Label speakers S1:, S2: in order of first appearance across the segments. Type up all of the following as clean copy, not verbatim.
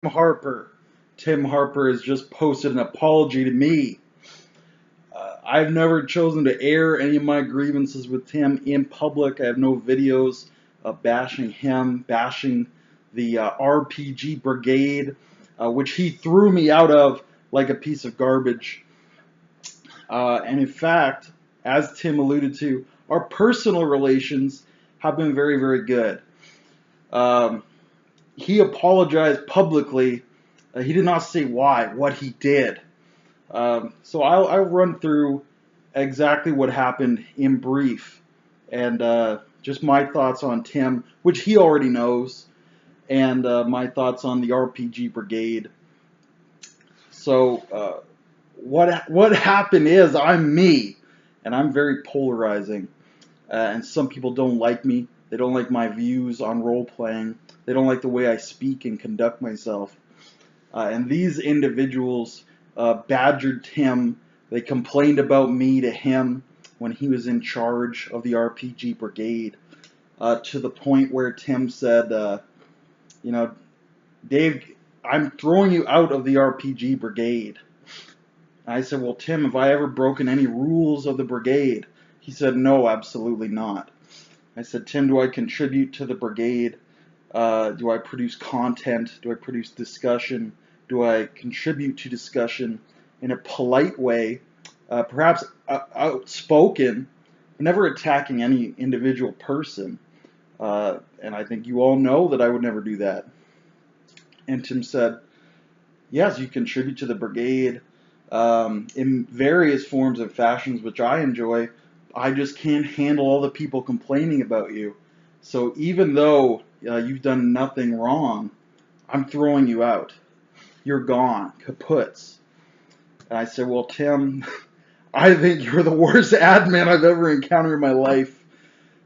S1: Harper. Tim Harper has just posted an apology to me. I've never chosen to air any of my grievances with Tim in public. I have no videos bashing him, bashing the RPG Brigade, which he threw me out of like a piece of garbage. And in fact, as Tim alluded to, our personal relations have been very, very good. He apologized publicly. He did not say why, what he did. So I'll run through exactly what happened in brief, and just my thoughts on Tim, which he already knows, and my thoughts on the RPG Brigade. So what happened is I'm me, and I'm very polarizing, and some people don't like me. They don't like my views on role playing. They don't like the way I speak and conduct myself. And these individuals badgered Tim. They complained about me to him when he was in charge of the RPG Brigade, to the point where Tim said, Dave, I'm throwing you out of the RPG Brigade. I said, well, Tim, have I ever broken any rules of the brigade? He said, no, absolutely not. I said, Tim, do I contribute to the brigade? Do I produce content? Do I produce discussion? Do I contribute to discussion in a polite way, perhaps outspoken, never attacking any individual person? And I think you all know that I would never do that. And Tim said, yes, you contribute to the brigade in various forms and fashions, which I enjoy. I just can't handle all the people complaining about you. So even though you've done nothing wrong, I'm throwing you out. You're gone, kaputs. And I said, well, Tim, I think you're the worst admin I've ever encountered in my life.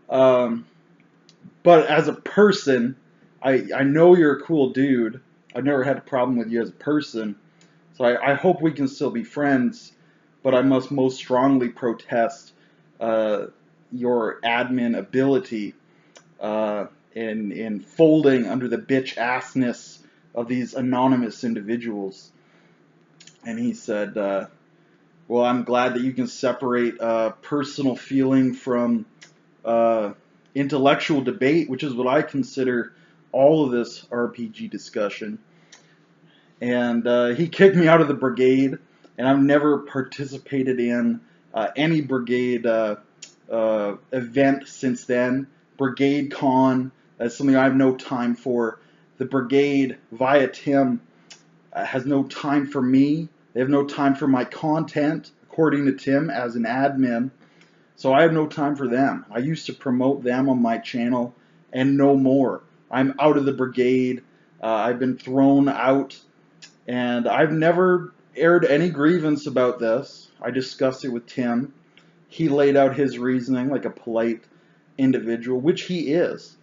S1: But as a person, I know you're a cool dude. I've never had a problem with you as a person. So I hope we can still be friends. But I must most strongly protest your admin ability in folding under the bitch-assness of these anonymous individuals. And he said, well, I'm glad that you can separate personal feeling from intellectual debate, which is what I consider all of this RPG discussion. And he kicked me out of the brigade, and I've never participated in any brigade event since then. Brigade Con is something I have no time for. The brigade, via Tim, has no time for me. They have no time for my content, according to Tim, as an admin. So I have no time for them. I used to promote them on my channel, and no more. I'm out of the brigade. I've been thrown out, and I've never aired any grievance about this. I discussed it with Tim. He laid out his reasoning like a polite individual, which he is.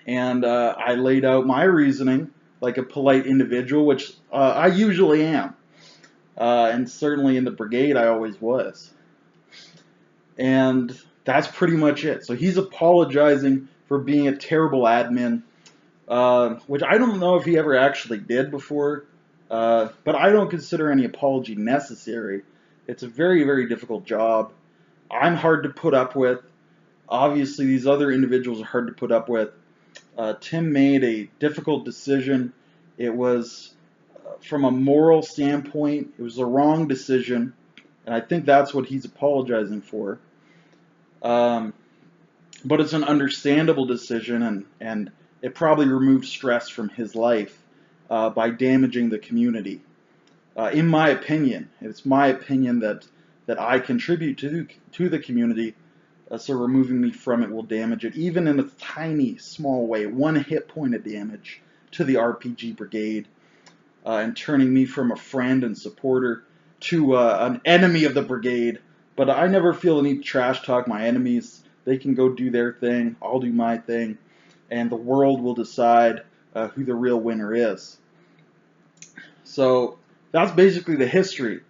S1: And I laid out my reasoning like a polite individual, which I usually am. And certainly in the brigade, I always was. And that's pretty much it. So he's apologizing for being a terrible admin, which I don't know if he ever actually did before. But I don't consider any apology necessary. It's a very, very difficult job. I'm hard to put up with. Obviously, these other individuals are hard to put up with. Tim made a difficult decision. It was, from a moral standpoint, it was the wrong decision, and I think that's what he's apologizing for. But it's an understandable decision, and it probably removed stress from his life by damaging the community. In my opinion, it's my opinion that I contribute to the community. So removing me from it will damage it, even in a tiny, small way, 1 hit point of damage to the RPG Brigade, and turning me from a friend and supporter to an enemy of the brigade. But I never feel the need to trash talk my enemies. They can go do their thing, I'll do my thing, and the world will decide who the real winner is. So that's basically the history.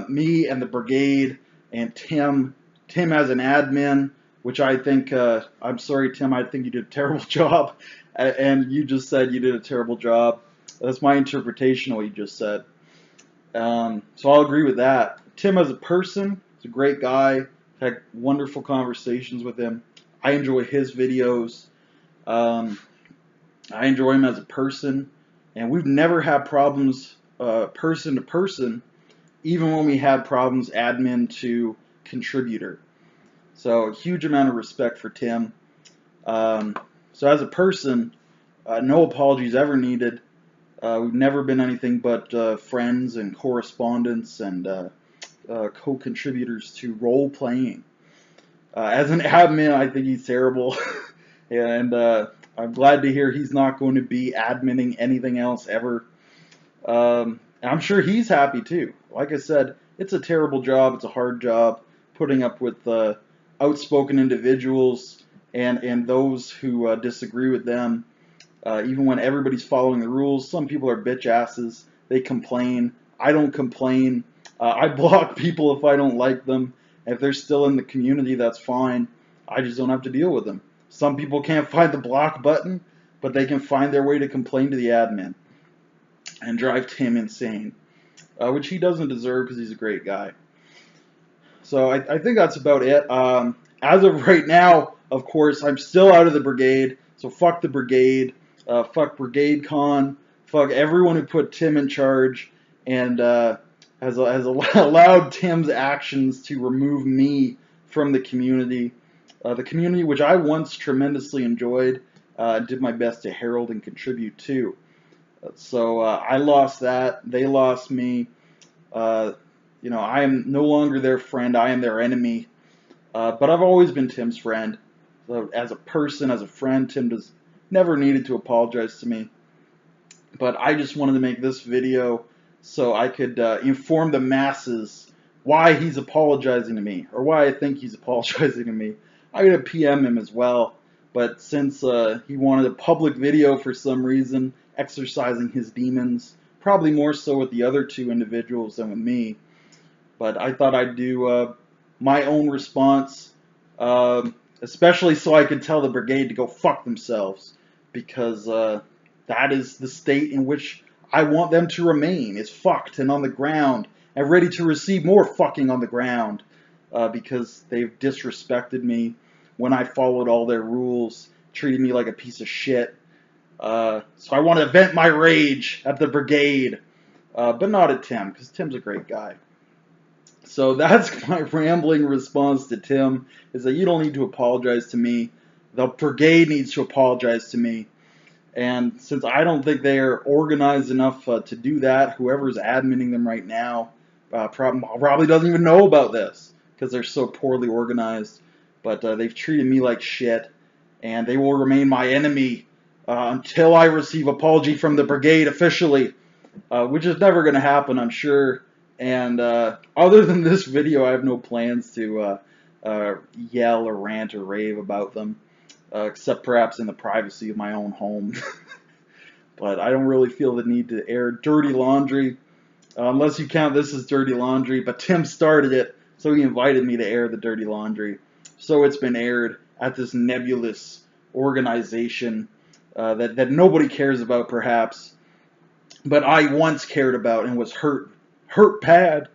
S1: Me and the brigade and Tim as an admin, which I think, I'm sorry, Tim, I think you did a terrible job, and you just said you did a terrible job. That's my interpretation of what you just said. So I'll agree with that. Tim as a person is a great guy. I've had wonderful conversations with him. I enjoy his videos. I enjoy him as a person. And we've never had problems person to person, even when we had problems admin to contributor. So a huge amount of respect for Tim. So as a person, no apologies ever needed. We've never been anything but friends and correspondents and co-contributors to role-playing. As an admin, I think he's terrible, and I'm glad to hear he's not going to be adminning anything else ever. I'm sure he's happy too. Like I said, it's a terrible job. It's a hard job putting up with outspoken individuals and those who disagree with them. Even when everybody's following the rules, some people are bitch asses. They complain. I don't complain. I block people if I don't like them. If they're still in the community, that's fine. I just don't have to deal with them. Some people can't find the block button, but they can find their way to complain to the admin and drive Tim insane, which he doesn't deserve because he's a great guy. So I think that's about it. As of right now, of course, I'm still out of the brigade, so fuck the brigade. Fuck Brigade Con, fuck everyone who put Tim in charge and has allowed Tim's actions to remove me from the community which I once tremendously enjoyed, did my best to herald and contribute to. So I lost that, they lost me. I am no longer their friend, I am their enemy. But I've always been Tim's friend. So as a person, as a friend, Tim never needed to apologize to me. But I just wanted to make this video so I could inform the masses why he's apologizing to me, or why I think he's apologizing to me. I'm going to PM him as well, but since he wanted a public video for some reason, exercising his demons, probably more so with the other two individuals than with me, but I thought I'd do my own response, especially so I could tell the brigade to go fuck themselves, because that is the state in which I want them to remain, is fucked and on the ground, and ready to receive more fucking on the ground, because they've disrespected me when I followed all their rules, treated me like a piece of shit. So I want to vent my rage at the brigade, but not at Tim, because Tim's a great guy. So that's my rambling response to Tim, is that you don't need to apologize to me. The brigade needs to apologize to me. And since I don't think they are organized enough to do that, whoever's adminning them right now probably doesn't even know about this, because they're so poorly organized. But they've treated me like shit, and they will remain my enemy until I receive apology from the brigade officially, which is never going to happen, I'm sure. And other than this video, I have no plans to yell or rant or rave about them. Except perhaps in the privacy of my own home. But I don't really feel the need to air dirty laundry, unless you count this as dirty laundry, but Tim started it, so he invited me to air the dirty laundry. So it's been aired at this nebulous organization that nobody cares about, perhaps, but I once cared about and was hurt bad.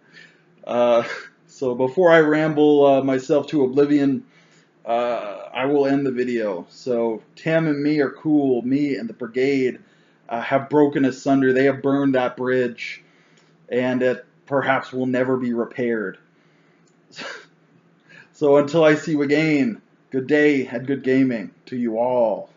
S1: So before I ramble myself to oblivion, I will end the video. So Tim and me are cool. Me and the brigade have broken asunder. They have burned that bridge, and it perhaps will never be repaired. So until I see you again, good day and good gaming to you all.